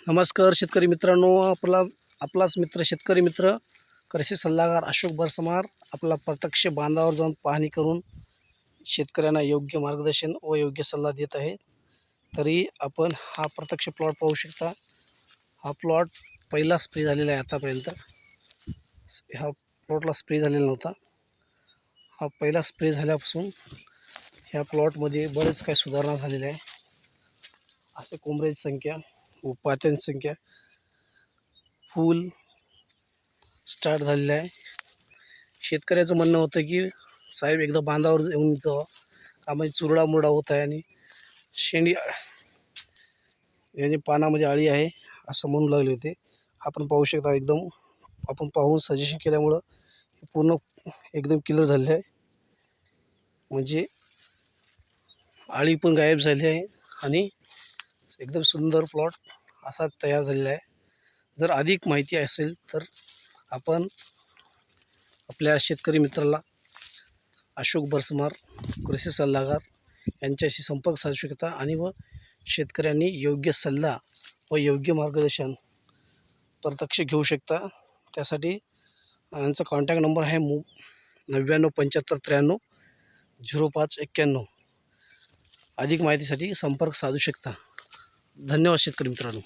नमस्कार शेतकरी मित्रांनो, आपलाच मित्र शेतकरी मित्र कृषी सल्लागार अशोक बरसमार आपला प्रत्यक्ष बांधावर जाऊन पाहणी करून शेतकऱ्यांना योग्य मार्गदर्शन व योग्य सल्ला देत आहे। तरी आपण हा प्रत्यक्ष प्लॉट पाहू शकता। हा प्लॉट पहिला स्प्रे झालेला आहे। आतापर्यंत ह्या प्लॉटला स्प्रे झालेला नव्हता। हा पहिला स्प्रे झाल्यापासून ह्या प्लॉटमध्ये बरेच काही सुधारणा झालेल्या आहे। असे कोंबड्याची संख्या व पात्यांची संख्या फुल स्टार्ट झालेलं आहे। शेतकऱ्याचं म्हणणं होतं की साहेब एकदा बांधावर येऊन जावा, कामाची चुरडा मुरडा होत आहे आणि शेंडी याची पानामध्ये आळी आहे असं म्हणू लागले होते। आपण पाहू शकता, एकदम आपण पाहून सजेशन केल्यामुळं पूर्ण एकदम क्लिअर झालेलं आहे। म्हणजे आळी पण गायब झाली आहे आणि एकदम सुंदर प्लॉट असा तयार झालेला आहे। जर अधिक माहिती असेल तर आपण आपल्या शेतकरी मित्राला अशोक बरसमार कृषी सल्लागार यांच्याशी संपर्क साधू शकता आणि व शेतकऱ्यांनी योग्य सल्ला व योग्य मार्गदर्शन प्रत्यक्ष घेऊ शकता। त्यासाठी यांचा कॉन्टॅक्ट नंबर आहे 997593 0591। अधिक माहितीसाठी संपर्क साधू शकता। धन्यवाद शेतकरी मित्रांनो।